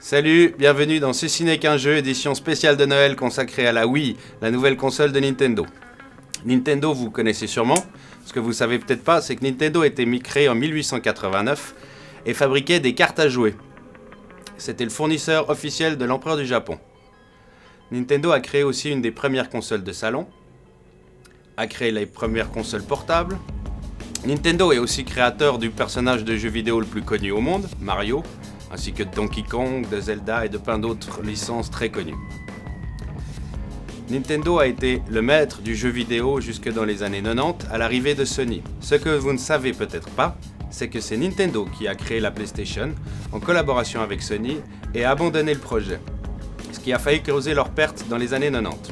Salut, bienvenue dans Ceci n'est qu'un jeu, édition spéciale de Noël consacrée à la Wii, la nouvelle console de Nintendo. Nintendo, vous connaissez sûrement. Ce que vous savez peut-être pas, c'est que Nintendo a été créé en 1889 et fabriquait des cartes à jouer. C'était le fournisseur officiel de l'empereur du Japon. Nintendo a créé aussi une des premières consoles de salon, a créé les premières consoles portables. Nintendo est aussi créateur du personnage de jeu vidéo le plus connu au monde, Mario, ainsi que de Donkey Kong, de Zelda et de plein d'autres licences très connues. Nintendo a été le maître du jeu vidéo jusque dans les années 90 à l'arrivée de Sony. Ce que vous ne savez peut-être pas, c'est que c'est Nintendo qui a créé la PlayStation en collaboration avec Sony et a abandonné le projet, ce qui a failli causer leur perte dans les années 90.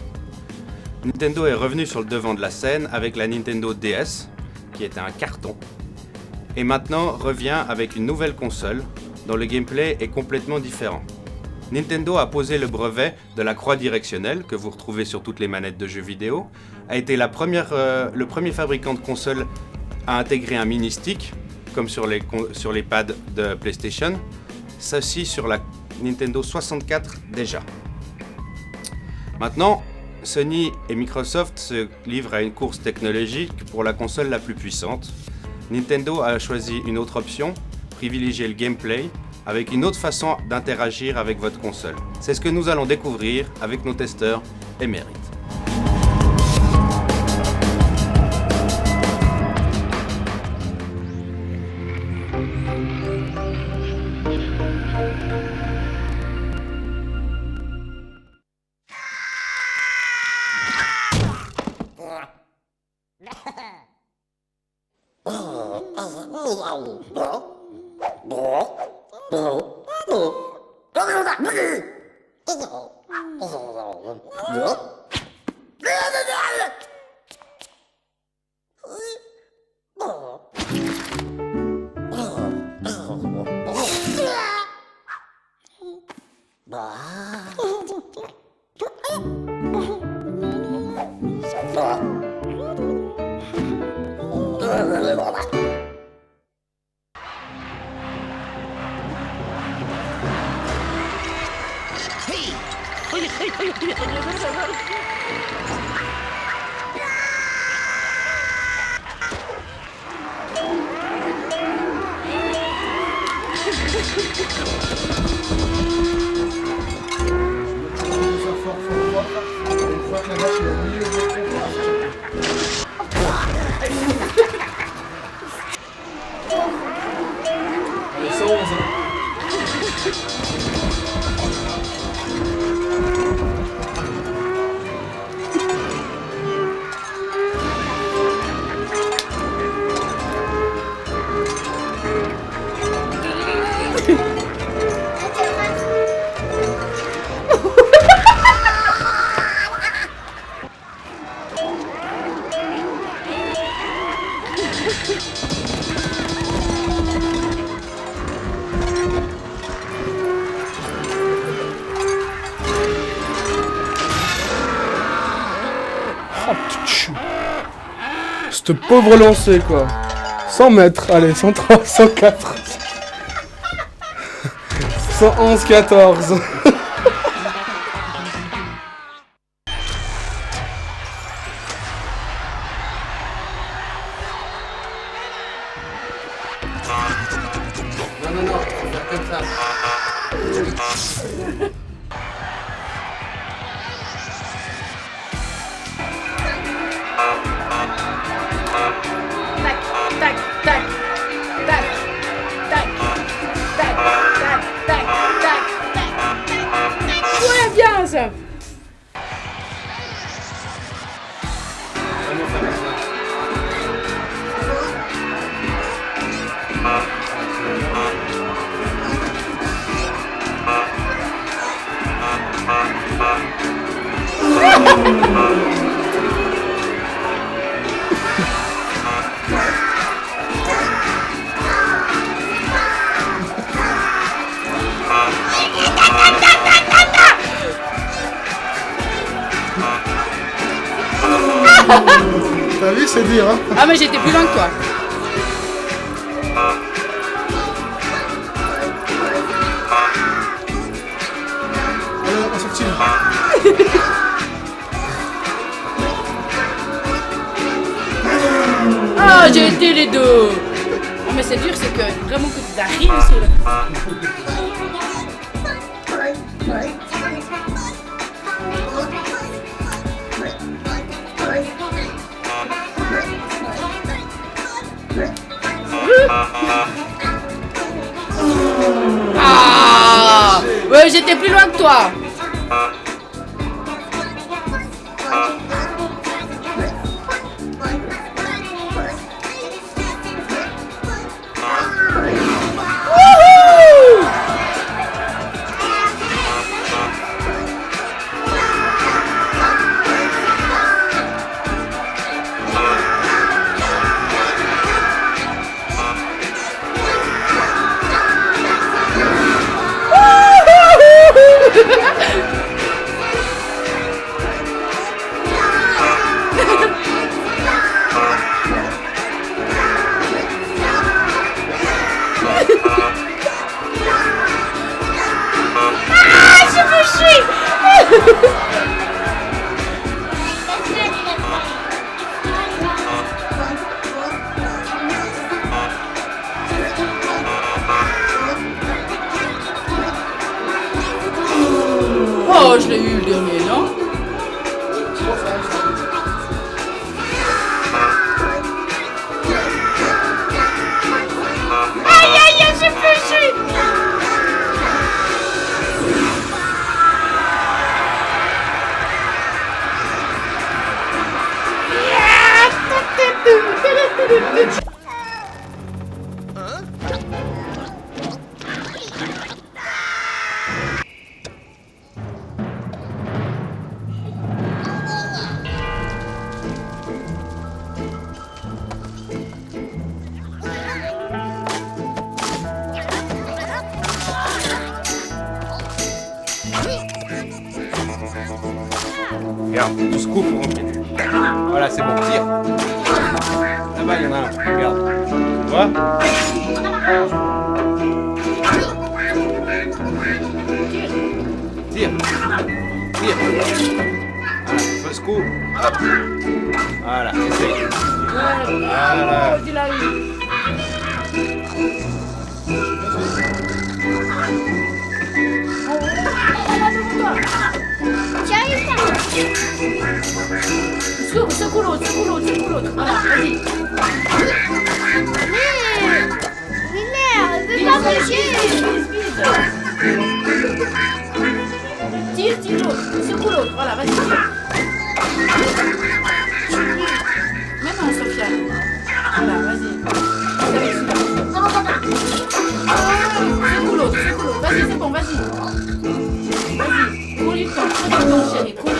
Nintendo est revenu sur le devant de la scène avec la Nintendo DS, qui était un carton, et maintenant revient avec une nouvelle console dont le gameplay est complètement différent. Nintendo a posé le brevet de la croix directionnelle, que vous retrouvez sur toutes les manettes de jeux vidéo, a été le premier fabricant de console à intégrer un mini-stick, comme sur les pads de PlayStation, ceci sur la Nintendo 64 déjà. Maintenant, Sony et Microsoft se livrent à une course technologique pour la console la plus puissante. Nintendo a choisi une autre option, privilégier le gameplay, avec une autre façon d'interagir avec votre console. C'est ce que nous allons découvrir avec nos testeurs émérites. Cette pauvre lancée quoi. 100 mètres, allez, 103, 104. 111, 14. Non, faut faire comme ça. Ça. T'as vu, c'est dire, hein. Ah mais j'étais plus loin que toi. arrêtez les deux. Non mais c'est dur, c'est que vraiment que tu arrives sur le... Ah ouais, j'étais plus loin que toi. Oh, je l'ai eu le dernier, non? Aïe, aïe, aïe, j'ai péché! Regarde, 12 coups pour remplir. Voilà, c'est bon, tire. Là-bas, il y en a un, regarde. Tu vois? Tire. Tire. Voilà, fausse coup. Hop. Voilà, essaye. Voilà. Il a eu. Secoue l'autre, secoue l'autre, secoue l'autre. Voilà, vas-y. Mais veut pas bouger. Tire l'autre, secoue l'autre. Voilà, vas-y. Maintenant, Sofiane. Voilà, vas-y. Secoue l'autre, vas-y, c'est bon, vas-y. Vas-y, prends du temps, chérie, prends du temps.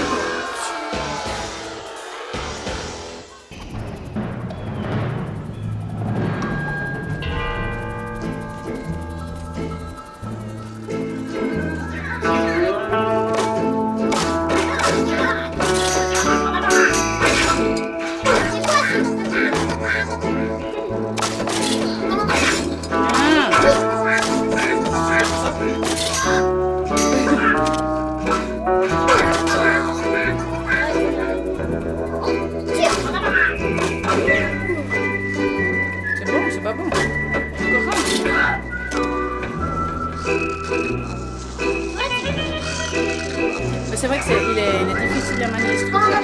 Mais c'est vrai que il est difficile à manier ce truc-là.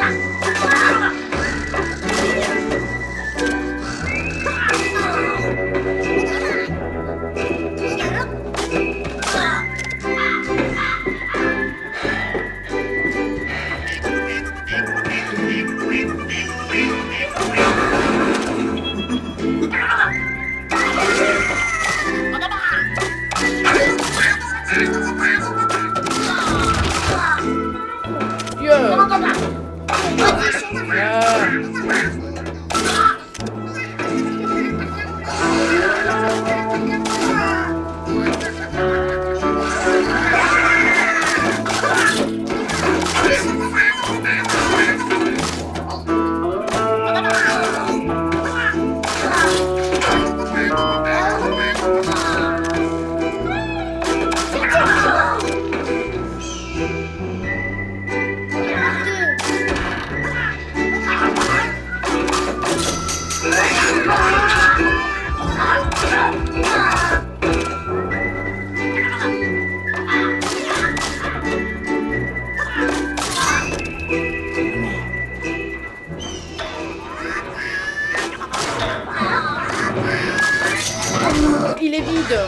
Il est vide.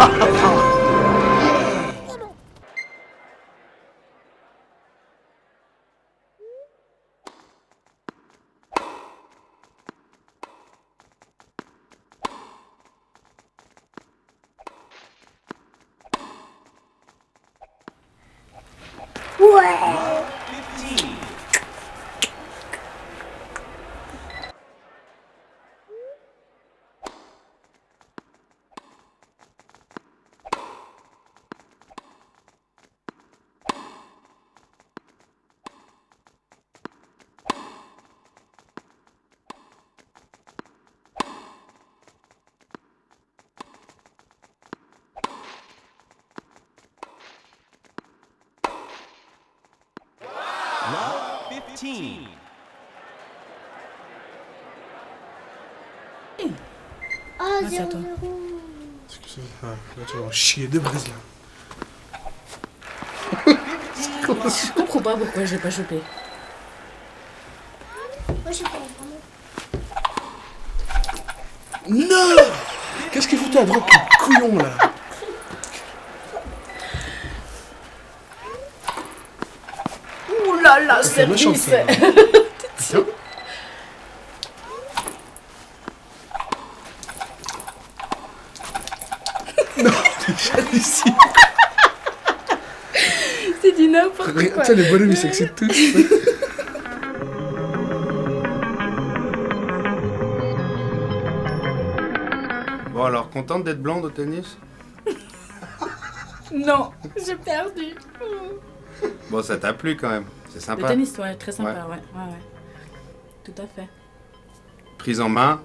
Love 15. Ah, c'est à toi. 0-0. Excusez-moi, là tu vas en chier de brise là. Je comprends pas pourquoi je l'ai pas chopé. Moi, j'ai pas vraiment. Non. Qu'est-ce qu'il foutait à droite, le couillon là? Ouh là là, C'est méchant service. ça. Tiens. Non, t'es ici. C'est du n'importe Tu quoi. sais, les bonhommes ils s'excitent tous. Bon alors, contente d'être blonde au tennis? Non, j'ai perdu. Bon, ça t'a plu quand même, c'est Le sympa. tennis, ouais, très sympa, ouais. Tout à fait. Prise en main,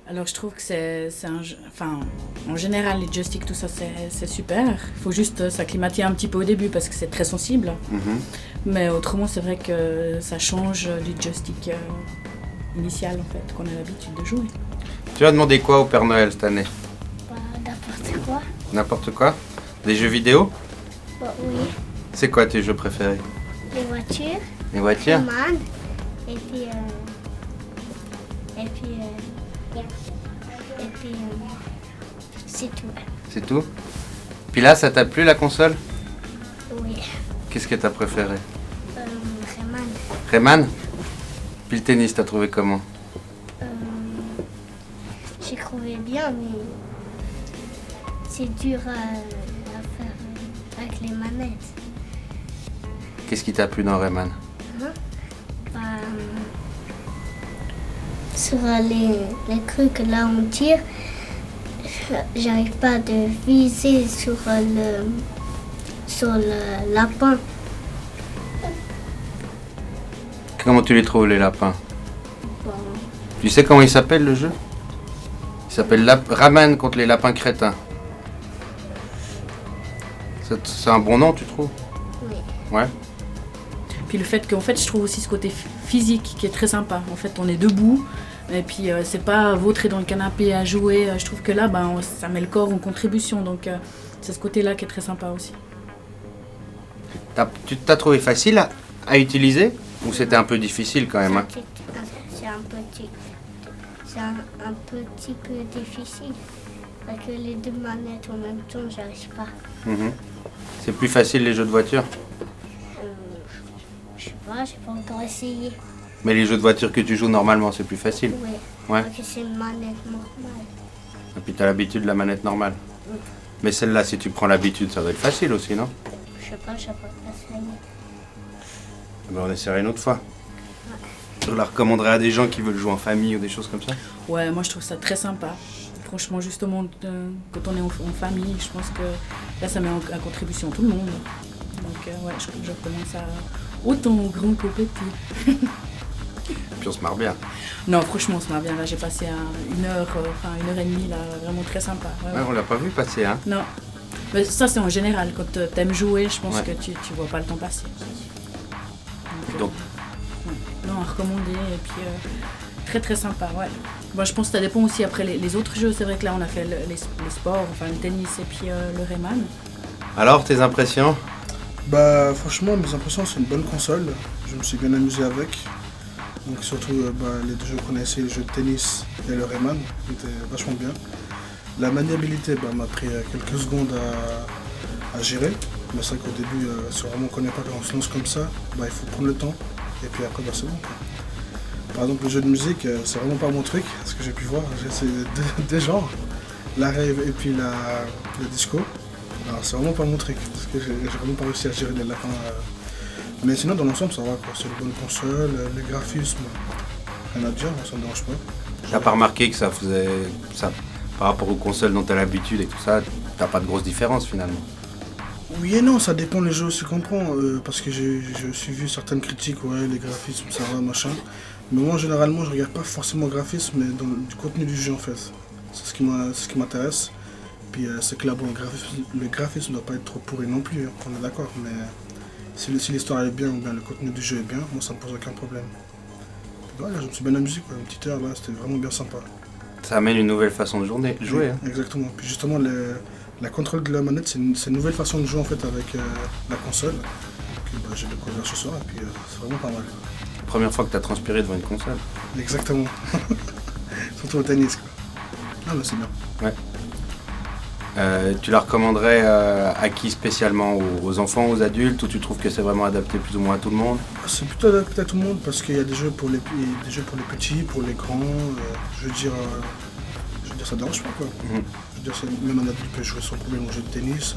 Alors je trouve que c'est un jeu, enfin en général les joysticks tout ça c'est super. Il faut juste s'acclimater un petit peu au début parce que c'est très sensible. Mais autrement c'est vrai que ça change du joystick initial en fait qu'on a l'habitude de jouer. tu vas demander quoi au Père Noël cette année? Bah, n'importe quoi. N'importe quoi? Des jeux vidéo? Bah, oui. C'est quoi tes jeux préférés? Les voitures, Les les voitures? mandes, et puis. C'est tout. C'est tout? Puis là, ça t'a plu la console? Oui. Qu'est-ce que t'as préféré? Rayman. Rayman? Puis le tennis, t'as trouvé comment? J'ai trouvé bien, mais c'est dur à faire avec les manettes. Qu'est-ce qui t'a plu dans Rayman? Bah, sur les trucs là on tire, j'arrive pas de viser sur le lapin. Comment tu les trouves les lapins? Bon, Tu sais comment il s'appelle le jeu? Il s'appelle Rayman contre les lapins crétins. C'est un bon nom, tu trouves? oui. Ouais. Puis le fait qu'en fait je trouve aussi ce côté physique qui est très sympa. En fait on est debout et puis c'est pas vautré dans le canapé à jouer. Je trouve que là ça met le corps en contribution donc c'est ce côté là qui est très sympa aussi. Tu t'as trouvé facile à utiliser? Ou c'était un peu difficile quand même, hein? C'est un petit peu difficile. Parce que les deux manettes en même temps, j'arrive pas. Mhm. C'est plus facile les jeux de voiture? Je sais pas, j'ai pas encore essayé. Mais les jeux de voiture que tu joues normalement, c'est plus facile? Oui. Ouais. Parce que c'est une manette normale. Et puis t'as l'habitude de la manette normale? Mais celle-là, si tu prends l'habitude, ça doit être facile aussi, non? Je sais pas essayé. Eh ben, on essaiera une autre fois. Je la recommanderais à des gens qui veulent jouer en famille ou des choses comme ça? Ouais, moi je trouve ça très sympa. Franchement, justement, quand on est en famille, je pense que là ça met en contribution tout le monde. Donc ouais, je recommande ça autant aux grands qu'aux petits. Puis on se marre bien. Non, franchement, on se marre bien. Là, j'ai passé une heure et demie, là, vraiment très sympa. Ouais, Ouais, on l'a pas vu passer, hein? Non. Mais ça, c'est en général. Quand t'aimes jouer, je pense Ouais. que tu vois pas le temps passer. Donc, Non, à recommander. Et puis, très très sympa, ouais. Bon, je pense que ça dépend aussi après les autres jeux. C'est vrai que là, on a fait les sports, enfin le tennis et puis le Rayman. alors, tes impressions? Bah franchement mes impressions c'est une bonne console, je me suis bien amusé avec. Donc surtout les deux jeux qu'on a essayé, le jeu de tennis et le Rayman, qui étaient vachement bien. La maniabilité m'a pris quelques secondes à gérer. Mais c'est vrai qu'au début, si vraiment on ne connaît pas quand on se lance comme ça, il faut prendre le temps. Et puis après, c'est bon, quoi. Par exemple, le jeu de musique, c'est vraiment pas mon truc. Ce que j'ai pu voir, j'ai essayé deux genres. La rave et puis la disco. Alors c'est vraiment pas mon truc. Parce que j'ai vraiment pas réussi à gérer les lapins. Mais sinon, dans l'ensemble, ça va, quoi. C'est une bonne console. Les graphismes, rien à dire, ça me dérange pas. T'as pas remarqué que ça faisait... ça, par rapport aux consoles dont t'as l'habitude et tout ça, t'as pas de grosse différence finalement? Oui et non, ça dépend les jeux aussi qu'on prend. Parce que j'ai aussi vu certaines critiques, ouais, les graphismes, ça va, machin. Mais moi, généralement, je regarde pas forcément le graphisme, mais du contenu du jeu en fait. C'est ce qui m'intéresse. Puis c'est que là, bon, le graphisme ne doit pas être trop pourri non plus, hein, on est d'accord. Mais si l'histoire est bien ou bien le contenu du jeu est bien, moi ça me pose aucun problème. Voilà, je me suis bien amusé, quoi. Une petite heure là, c'était vraiment bien sympa. Ça amène une nouvelle façon de jouer. Hein. Exactement. Puis justement, la contrôle de la manette, c'est une nouvelle façon de jouer en fait avec la console. Que j'ai découvert ce soir et puis c'est vraiment pas mal. Première fois que t'as transpiré devant une console. Exactement. Surtout au tennis, quoi. Ah mais c'est bien. Ouais. Tu la recommanderais à qui spécialement? Aux enfants, aux adultes, ou tu trouves que c'est vraiment adapté plus ou moins à tout le monde? C'est plutôt adapté à tout le monde parce qu'il y a des jeux pour les petits, pour les grands. Je veux dire, ça dérange pas, quoi. Je veux dire, même un adulte peut jouer sans problème au jeu de tennis.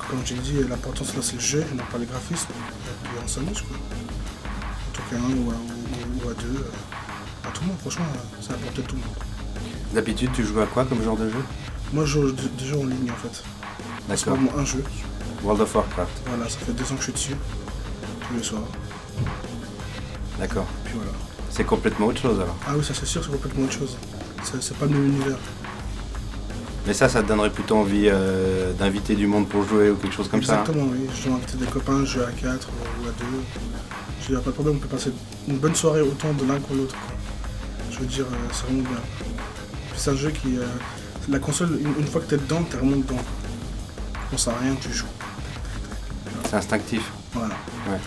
Comme j'ai dit, l'importance là c'est le jeu, non pas les graphismes. Et puis on s'amuse, quoi. En tout cas, un ou à deux, à tout le monde, franchement, c'est à la portée de tout le monde. D'habitude, tu joues à quoi comme genre de jeu? Moi, je joue des jeux en ligne, en fait. C'est D'accord. vraiment un jeu. World of Warcraft. Voilà, ça fait 2 ans que je suis dessus, tous les soirs. D'accord. Puis voilà. C'est complètement autre chose alors. Ah oui, ça c'est sûr, c'est complètement autre chose. C'est pas le même univers. Mais ça te donnerait plutôt envie d'inviter du monde pour jouer ou quelque chose comme ça? Exactement, oui. Je dois inviter des copains, jouer à 4 ou à 2. Je veux dire, pas de problème, on peut passer une bonne soirée autant de l'un que de l'autre, quoi. Je veux dire, c'est vraiment bien. Puis c'est un jeu qui... la console, une fois que t'es dedans, t'es vraiment dedans. Tu penses à rien, tu joues. C'est instinctif. Voilà. Ouais.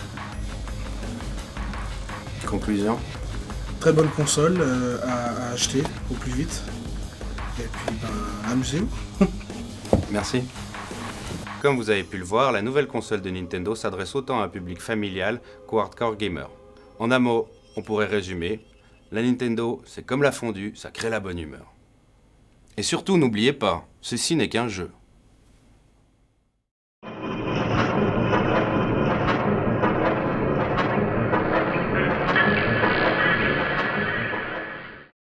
Conclusion? Très bonne console à acheter au plus vite. Et puis, amusez-vous. Merci. Comme vous avez pu le voir, la nouvelle console de Nintendo s'adresse autant à un public familial qu'au hardcore gamer. En un mot, on pourrait résumer, la Nintendo, c'est comme la fondue, ça crée la bonne humeur. Et surtout, n'oubliez pas, ceci n'est qu'un jeu.